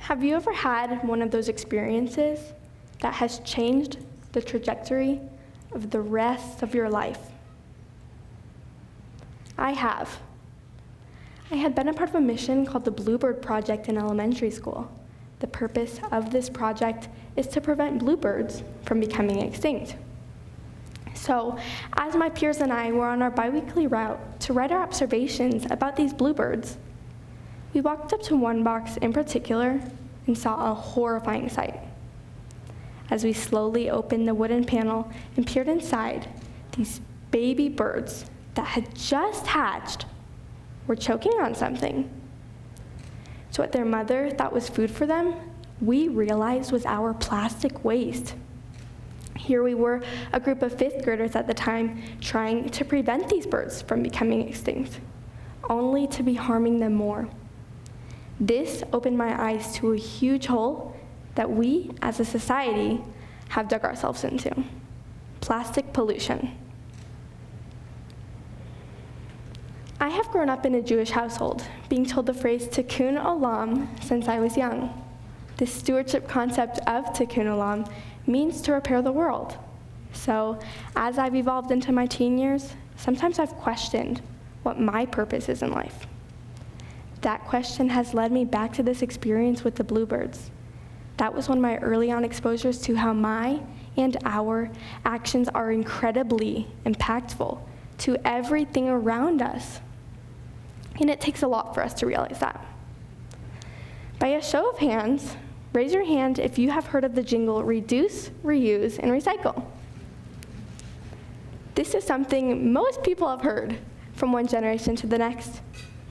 Have you ever had one of those experiences that has changed the trajectory of the rest of your life? I have. I had been a part of a mission called the Bluebird Project in elementary school. The purpose of this project is to prevent bluebirds from becoming extinct. So, as my peers and I were on our biweekly route to write our observations about these bluebirds, we walked up to one box in particular and saw a horrifying sight. As we slowly opened the wooden panel and peered inside, these baby birds that had just hatched were choking on something. So what their mother thought was food for them, we realized was our plastic waste. Here we were, a group of fifth graders at the time, trying to prevent these birds from becoming extinct, only to be harming them more. This opened my eyes to a huge hole that we, as a society, have dug ourselves into: plastic pollution. I have grown up in a Jewish household, being told the phrase tikkun olam since I was young. The stewardship concept of tikkun olam means to repair the world. So, as I've evolved into my teen years, sometimes I've questioned what my purpose is in life. That question has led me back to this experience with the bluebirds. That was one of my early on exposures to how my and our actions are incredibly impactful to everything around us. And it takes a lot for us to realize that. By a show of hands, raise your hand if you have heard of the jingle, reduce, reuse, and recycle. This is something most people have heard from one generation to the next.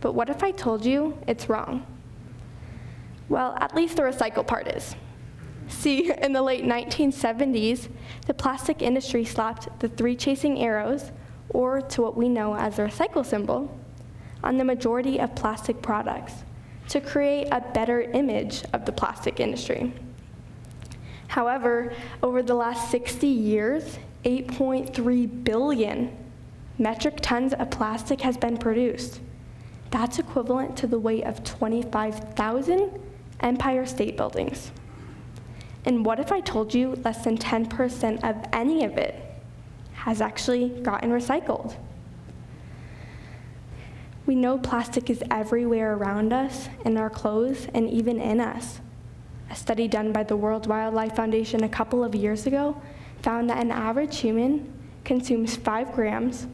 But what if I told you it's wrong? Well, at least the recycle part is. See, in the late 1970s, the plastic industry slapped the 3 chasing arrows, or to what we know as the recycle symbol, on the majority of plastic products to create a better image of the plastic industry. However, over the last 60 years, 8.3 billion metric tons of plastic has been produced. That's equivalent to the weight of 25,000 Empire State Buildings. And what if I told you less than 10% of any of it has actually gotten recycled? We know plastic is everywhere around us, in our clothes, and even in us. A study done by the World Wildlife Foundation a couple of years ago found that an average human consumes 5 grams,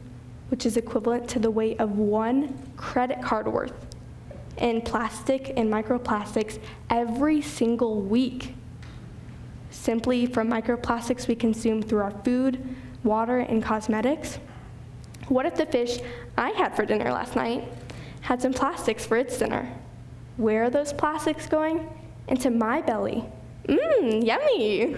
which is equivalent to the weight of 1 credit card worth, in plastic and microplastics every single week, simply from microplastics we consume through our food, water, and cosmetics. What if the fish I had for dinner last night had some plastics for its dinner? Where are those plastics going? Into my belly. Yummy!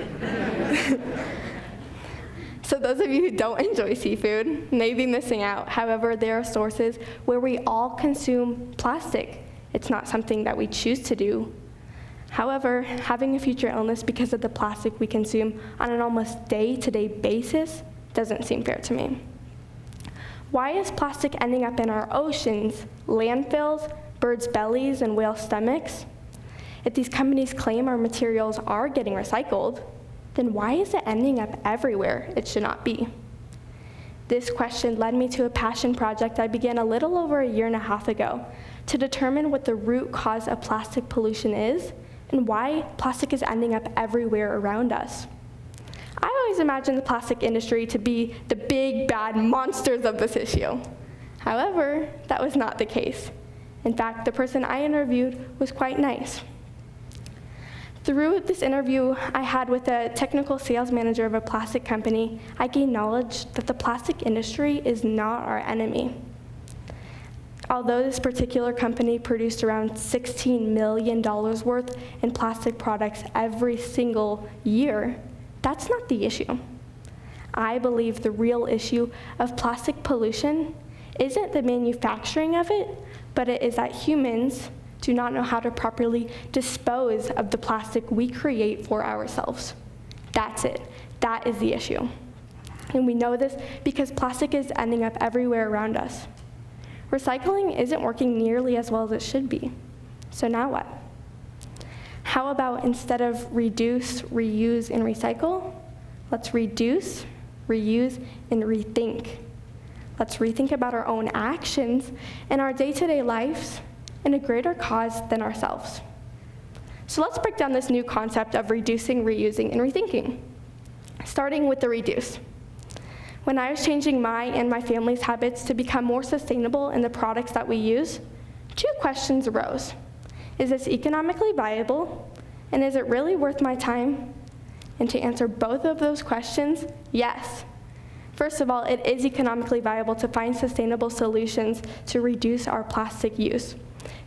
So those of you who don't enjoy seafood may be missing out. However, there are sources where we all consume plastic. It's not something that we choose to do. However, having a future illness because of the plastic we consume on an almost day-to-day basis doesn't seem fair to me. Why is plastic ending up in our oceans, landfills, birds' bellies, and whale stomachs? If these companies claim our materials are getting recycled, then why is it ending up everywhere it should not be? This question led me to a passion project I began a little over a 1.5 years ago to determine what the root cause of plastic pollution is and why plastic is ending up everywhere around us. I always imagined the plastic industry to be the big, bad monsters of this issue. However, that was not the case. In fact, the person I interviewed was quite nice. Through this interview I had with a technical sales manager of a plastic company, I gained knowledge that the plastic industry is not our enemy. Although this particular company produced around $16 million worth in plastic products every single year, that's not the issue. I believe the real issue of plastic pollution isn't the manufacturing of it, but it is that humans do not know how to properly dispose of the plastic we create for ourselves. That's it. That is the issue. And we know this because plastic is ending up everywhere around us. Recycling isn't working nearly as well as it should be. So now what? How about instead of reduce, reuse, and recycle, let's reduce, reuse, and rethink. Let's rethink about our own actions and our day-to-day lives in a greater cause than ourselves. So let's break down this new concept of reducing, reusing, and rethinking, starting with the reduce. When I was changing my and my family's habits to become more sustainable in the products that we use, 2 questions arose. Is this economically viable? And is it really worth my time? And to answer both of those questions, yes. First of all, it is economically viable to find sustainable solutions to reduce our plastic use.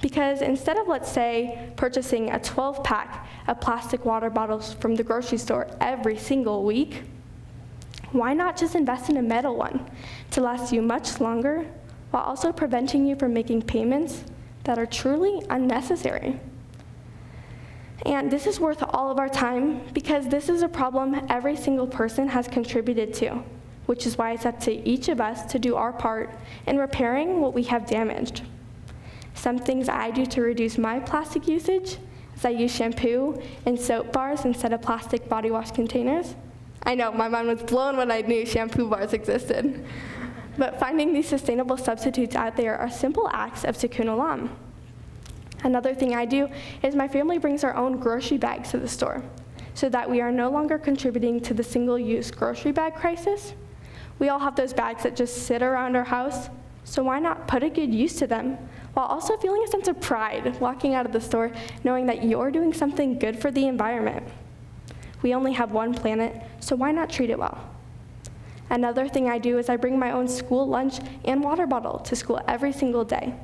Because instead of, let's say, purchasing a 12-pack of plastic water bottles from the grocery store every single week, why not just invest in a metal one to last you much longer while also preventing you from making payments that are truly unnecessary? And this is worth all of our time because this is a problem every single person has contributed to, which is why it's up to each of us to do our part in repairing what we have damaged. Some things I do to reduce my plastic usage is I use shampoo and soap bars instead of plastic body wash containers. I know, my mind was blown when I knew shampoo bars existed. But finding these sustainable substitutes out there are simple acts of tikkun olam. Another thing I do is my family brings our own grocery bags to the store so that we are no longer contributing to the single-use grocery bag crisis. We all have those bags that just sit around our house, so why not put a good use to them while also feeling a sense of pride walking out of the store knowing that you're doing something good for the environment. We only have one planet, so why not treat it well? Another thing I do is I bring my own school lunch and water bottle to school every single day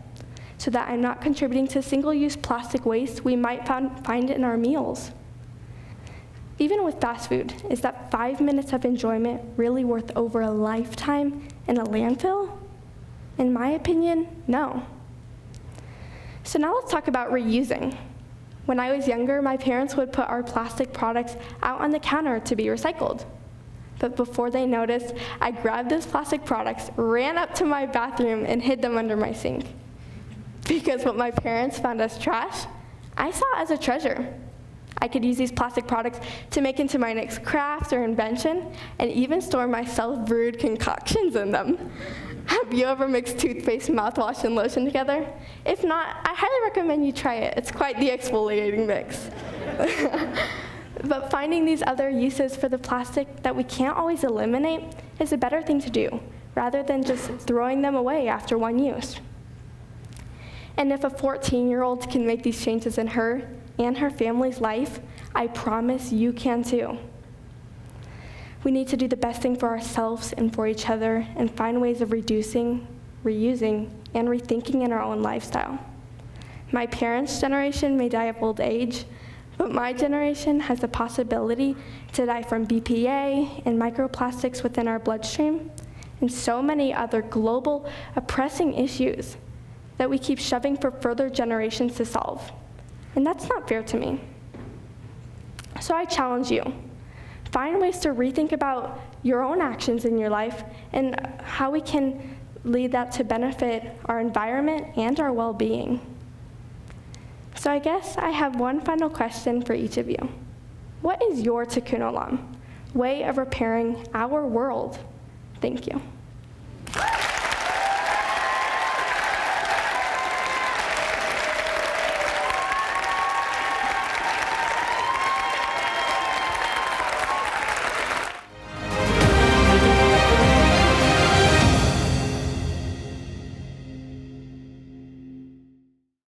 so that I'm not contributing to single-use plastic waste we might find in our meals. Even with fast food, is that 5 minutes of enjoyment really worth over a lifetime in a landfill? In my opinion, no. So now let's talk about reusing. When I was younger, my parents would put our plastic products out on the counter to be recycled. But before they noticed, I grabbed those plastic products, ran up to my bathroom, and hid them under my sink. Because what my parents found as trash, I saw as a treasure. I could use these plastic products to make into my next craft or invention, and even store my self-brewed concoctions in them. Have you ever mixed toothpaste, mouthwash, and lotion together? If not, I highly recommend you try it. It's quite the exfoliating mix. But finding these other uses for the plastic that we can't always eliminate is a better thing to do, rather than just throwing them away after one use. And if a 14-year-old can make these changes in her and her family's life, I promise you can too. We need to do the best thing for ourselves and for each other and find ways of reducing, reusing, and rethinking in our own lifestyle. My parents' generation may die of old age, but my generation has the possibility to die from BPA and microplastics within our bloodstream and so many other global oppressing issues that we keep shoving for further generations to solve. And that's not fair to me. So I challenge you. Find ways to rethink about your own actions in your life and how we can lead that to benefit our environment and our well-being. So I guess I have one final question for each of you. What is your tikkun olam, way of repairing our world? Thank you.